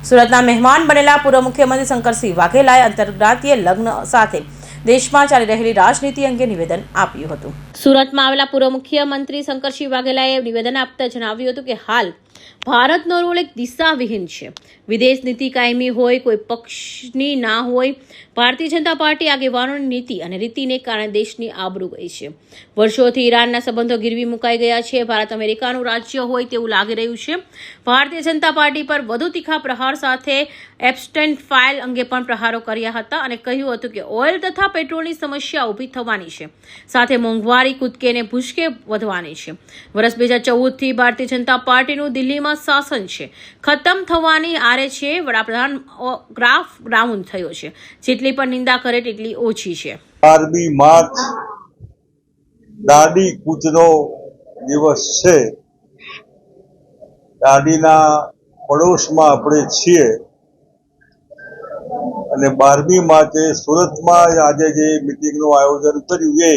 સુરતના મહેમાન બનેલા પૂર્વ મુખ્યમંત્રી શંકરસિંહ વાઘેલાએ આંતરજ્ઞાતીય લગ્ન સાથે દેશમાં ચાલી રહેલી રાજનીતિ અંગે નિવેદન આપ્યું હતું. સુરતમાં આવેલા પૂર્વ મુખ્યમંત્રી શંકરસિંહ વાઘેલાએ નિવેદન આપતા જણાવ્યું હતું કે હાલ ભારતનો રોલ એક દિશાવિહીન છે. વિદેશ નીતિ કાયમી હોય, કોઈ પક્ષની ના હોય. ભારતીય જનતા પાર્ટી આગેવાનોની નીતિ અને રીતિને કારણે દેશની આબરૂ ગઈ છે. વર્ષોથી ઈરાનના સંબંધો ગીરવી મુકાઈ ગયા છે. ભારત અમેરિકાનું રાજ્ય હોય તેવું લાગી રહ્યું છે. ભારતીય જનતા પાર્ટી પર વધુ તીખા પ્રહાર સાથે એબસ્ટેન ફાઇલ અંગે પણ પ્રહારો કર્યા હતા અને કહ્યું હતું કે ઓઇલ તથા પેટ્રોલની સમસ્યા ઊભી થવાની છે, સાથે મોંઘવારી કૂદકે ને ભૂસકે વધવાની છે. વર્ષ 2014થી ભારતીય જનતા પાર્ટીનું દિલ્હીમાં શાસન છે, ખતમ થવાની આરે છે. વડાપ્રધાન ગ્રાફ ડાઉન થયો છે. જેટલી પણ નિંદા કરે તેટલી ઓછી છે. 12મી માર્ચ દાંડી કૂચનો દિવસ છે. દાંડીના પડોશમાં આપણે છીએ અને 12મી માર્ચે સુરતમાં આજે જે મિટિંગનું આયોજન કર્યું એ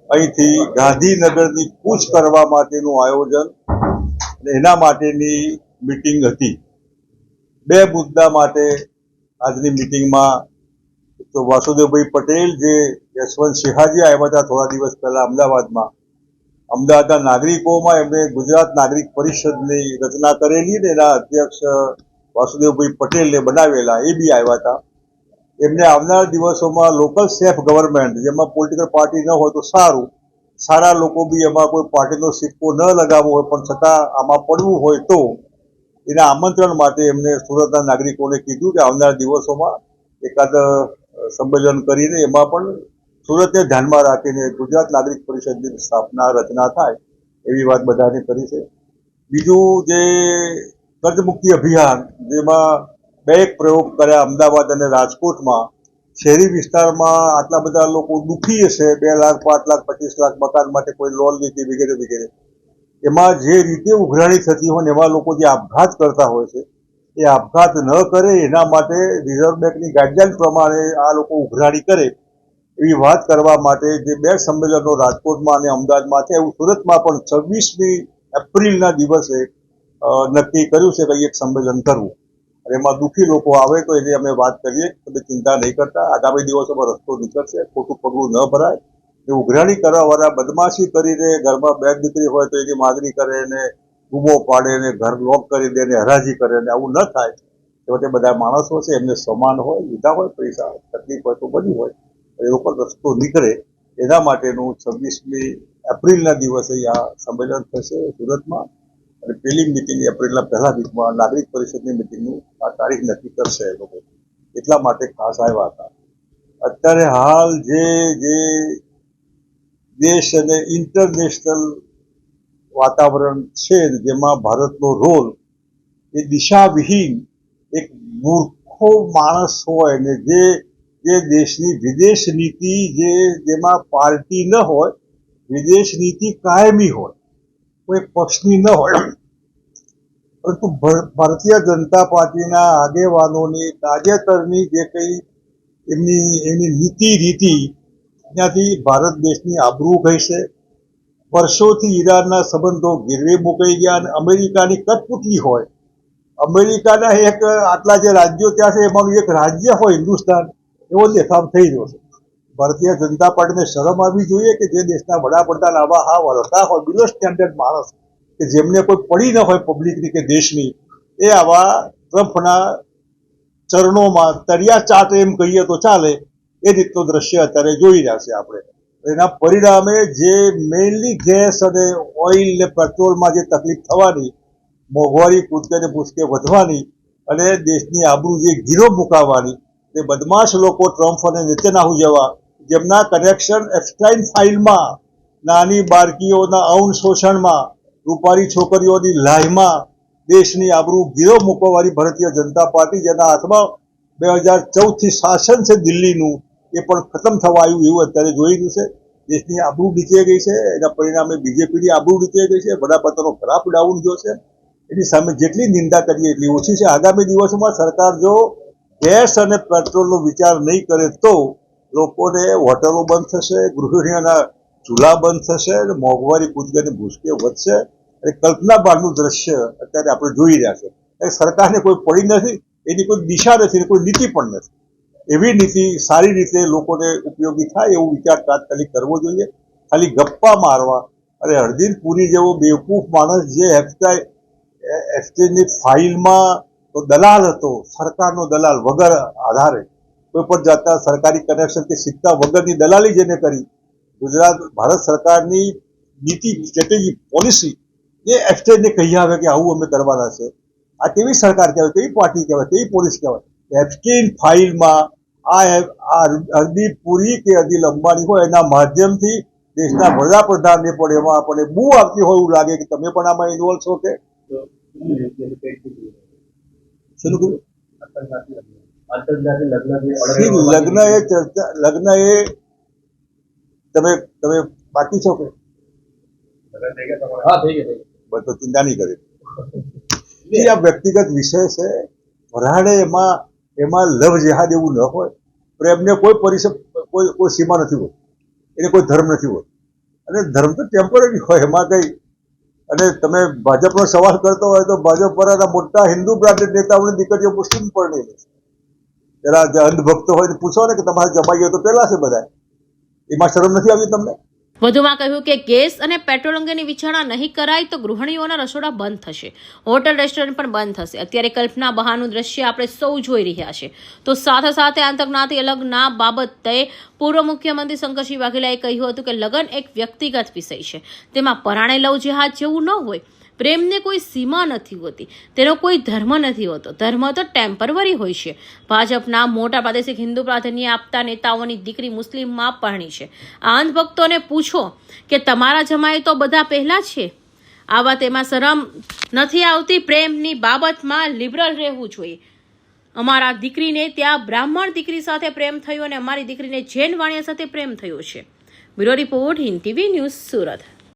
અહીંથી ગાંધીનગરની કૂચ કરવા માટેનું આયોજન અને એના માટેની મિટિંગ હતી. બે મુદ્દા માટે આજની મિટિંગમાં તો વાસુદેવભાઈ પટેલ જે યશવંત સિંહાજી આવ્યા હતા થોડા દિવસ પહેલા અમદાવાદના નાગરિકોમાં એમને ગુજરાત નાગરિક પરિષદની રચના કરેલી ને એના અધ્યક્ષ વાસુદેવભાઈ પટેલને બનાવેલા એ બી આવ્યા હતા. એમને આવનાર દિવસોમાં લોકલ સેલ્ફ ગવર્મેન્ટ જેમાં પોલિટિકલ પાર્ટી ન હોય તો સારું, સારા લોકો બી એમાં કોઈ પાર્ટીનો સિક્કો ન લગાવવો હોય પણ છતાં આમાં પડવું હોય તો એના આમંત્રણ માટે એમને સુરતના નાગરિકોને કીધું કે આવનાર દિવસોમાં એકાદ સંમેલન કરીને એમાં પણ સુરતને ધ્યાનમાં રાખીને ગુજરાત નાગરિક પરિષદની સ્થાપના રચના થાય એવી વાત બધાને કરી છે. બીજું જે કર્જમુક્તિ અભિયાન જેમાં બે પ્રયોગ કર્યા અમદાવાદ અને રાજકોટમાં. શહેરી વિસ્તારમાં આટલા બધા લોકો દુઃખી હશે, 2 લાખ 5 લાખ 25 લાખ મકાન માટે કોઈ લોન લીધી વગેરે વગેરે. એમાં જે રીતે ઉઘરાણી થતી હોય ને એમાં લોકો જે આપઘાત કરતા હોય છે એ આપઘાત ન કરે એના માટે રિઝર્વ બેંકની ગાઈડલાઈન પ્રમાણે આ લોકો ઉઘરાણી કરે એવી વાત કરવા માટે જે 2 સંમેલનો રાજકોટમાં અને અમદાવાદમાં છે એવું સુરતમાં પણ 26મી એપ્રિલના દિવસે નક્કી કર્યું છે કે એક સંમેલન કરવું. અને એમાં દુઃખી લોકો આવે તો એની અમે વાત કરીએ કે તમે ચિંતા નહીં કરતા, આગામી દિવસોમાં રસ્તો નીકળશે, ખોટું પગલું ન ભરાય. એ ઉઘરાણી કરવાવાળા બદમાશી કરીને ઘરમાં બેન દીકરી હોય તો એની માગણી કરે ને ગુમો પાડે ને ઘર લોક કરી દે ને હરાજી કરે ને આવું ન થાય. એ બધા માણસો છે એમને સમાન હોય, લીધા હોય પૈસા, તકલીફ હોય તો બની હોય એ લોકો રસ્તો નીકળે એના માટેનું 26મી એપ્રિલના દિવસે આ સંમેલન થશે સુરતમાં. અને પહેલી મિટિંગ એપ્રિલના પહેલા વીકમાં નાગરિક પરિષદની મિટિંગનું આ તારીખ નક્કી કરશે એ લોકો. એટલા માટે ખાસ આવ્યા હતા. અત્યારે હાલ જે દેશ અને ઇન્ટરનેશનલ વાતાવરણ છે જેમાં ભારતનો રોલ એ દિશાવિહીન એક મૂર્ખો માણસ હોય ને જે દેશની વિદેશ નીતિ જેમાં પાર્ટી ન હોય, વિદેશ નીતિ કાયમી હોય, કોઈ પક્ષની ન હોય, પરંતુ ભારતીય જનતા પાર્ટીના આગેવાનોની તાજેતરની જે કંઈ એમની નીતિ રીતિ ત્યાંથી ભારત દેશની આબરૂ ગઈ છે. વર્ષોથી ઈરાનના સંબંધો ગીરવે મુકાઈ ગયા અને અમેરિકાની કઠપૂતલી હોય. અમેરિકાના એક આટલા જે રાજ્યો ત્યાં છે એમાંનું એક રાજ્ય હોય હિન્દુસ્તાન એવો દેખાવ થઈ રહ્યો છે. ભારતીય જનતા પાર્ટીને શરમ આવવી જોઈએ કે જે દેશના વડાપ્રધાન આવા હા વળતા હોય, બિલો સ્ટેન્ડર્ડ માણસ કે જેમને કોઈ પડી ન હોય પબ્લિકની કે દેશની, એ આવા ટ્રમ્પના ચરણોમાં તરિયા ચાટ એમ કહીએ તો ચાલે એ રીતનું દ્રશ્ય અત્યારે જોઈ રહ્યા છે આપણે. એના પરિણામે જે મેઇનલી ગેસ અને ઓઇલ ને પેટ્રોલમાં જે તકલીફ થવાની, મોંઘવારી કૂદકે ને ભૂસકે વધવાની અને દેશની આબરૂ જે ગીરો મુકાવાની, તે બદમાશ લોકો ટ્રમ્પ અને નેતન્યાહુ જેવા જેમના કનેક્શન એપ્સ્ટાઇન ફાઇલમાં, નાની બાળકીઓના અવન શોષણમાં, રૂપાળી છોકરીઓની લાહીમાં દેશની આબરૂ ગીરો મૂકવાવાળી ભારતીય જનતા પાર્ટી જેના હાથમાં 2014થી શાસન છે દિલ્હીનું એ પણ ખતમ થવા આવ્યું એવું અત્યારે જોઈ રહ્યું છે. દેશની આબરૂ નીચે ગઈ છે. એના પરિણામે બીજેપીની આબરૂ નીચે ગઈ છે. વડાપ્રધાનનો ગ્રાફ ડાઉન ગયો છે. એની સામે જેટલી નિંદા કરીએ એટલી ઓછી છે. આગામી દિવસોમાં સરકાર જો ગેસ અને પેટ્રોલનો વિચાર નહીં કરે તો લોકોને હોટલો બંધ થશે, ગૃહિણીઓના ચૂલા બંધ થશે અને મોંઘવારી કૂદકે ભૂસકે વધશે. અને કલ્પના બહારનું દ્રશ્ય અત્યારે આપણે જોઈ રહ્યા છે. એ સરકારને કોઈ પડી નથી, એની કોઈ દિશા નથી, કોઈ નીતિ પણ નથી. એવી નીતિ સારી રીતે લોકોને ઉપયોગી થાય એવો વિચાર તાત્કાલિક કરવો જોઈએ. ખાલી ગપ્પા મારવા અને હરદીન પુરી જેવો બેવકૂફ માણસ જે એક્સચેન્જની ફાઇલમાં તો દલાલ હતો, સરકારનો દલાલ વગર આધારે કોઈ પણ જાતના સરકારી કનેક્શન કે સિક્કા વગરની દલાલી જેને કરી, ભારત સરકારની નીતિ, સ્ટ્રેટેજી, પોલિસી એ એક્સચેન્જને કહી આવે કે આવું અમે કરવાના છે. આ કેવી સરકાર કહેવાય, કેવી પાર્ટી કહેવાય, કેવી પોલીસ કહેવાય? એક્સચેન્જ ફાઇલમાં આ હરદીપ પુરી કે અનિલ અંબાણી હોય એના માધ્યમથી દેશના વડાપ્રધાનને પણ એમાં આપણને બૂ આપતી હોય એવું લાગે કે તમે પણ આમાં ઇન્વોલ્વ છો કે લગ્ન એ તમે બાકી છો કે તો ચિંતા નહીં કરી. આ વ્યક્તિગત વિષય છે. વરાડે એમાં લવ જેહાદ એવું ન હોય. પ્રેમને કોઈ સીમા નથી હોતી, એને કોઈ ધર્મ નથી હોતો, અને ધર્મ તો ટેમ્પરરી હોય એમાં કઈ. અને તમે ભાજપનો સવાલ કરતો હોય તો ભાજપ પરના મોટા હિન્દુ બ્રાન્ડેડ નેતાઓની દીકરીઓ મુસ્લિમ પણ નહીં. પેલા જે અંધભક્તો હોય પૂછો ને કે તમારે જમાઈએ તો પેલા છે બધા, એમાં શરમ નથી આવતી તમને? વધુમાં કહ્યું કે ગેસ અને પેટ્રોલ અંગેની વિચારણા નહીં કરાય તો ગૃહિણીઓના રસોડા બંધ થશે, હોટલ રેસ્ટોરન્ટ પણ બંધ થશે. અત્યારે કલ્પના બહારનું દ્રશ્ય આપણે સૌ જોઈ રહ્યા છે. તો સાથે સાથે આંતરજ્ઞાતિ લગ્નના બાબતે પૂર્વ મુખ્યમંત્રી શંકરસિંહ વાઘેલાએ કહ્યું હતું કે લગ્ન એક વ્યક્તિગત વિષય છે, તેમાં પરાણે લવ જેહાદ જેવું ન હોય. પ્રેમને કોઈ સીમા નથી હોતી, તેનો કોઈ ધર્મ નથી હોતો. ધર્મ તો ટેમ્પરરી હોય છે. ભાજપના મોટા પ્રાદેશિક હિન્દુ પ્રાધાન્ય આપતા નેતાઓની દીકરી મુસ્લિમમાં પરણી છે. આ અંધભક્તોને પૂછો કે તમારા જમાઈ તો બધા પહેલા છે. આવા તેમાં શરમ નથી આવતી? પ્રેમની બાબતમાં લિબરલ રહેવું જોઈએ. અમારા દીકરીને ત્યાં બ્રાહ્મણ દીકરી સાથે પ્રેમ થયો અને અમારી દીકરીને જૈન વાણિયા સાથે પ્રેમ થયો છે. Bureau report, Hind TV news, Surat.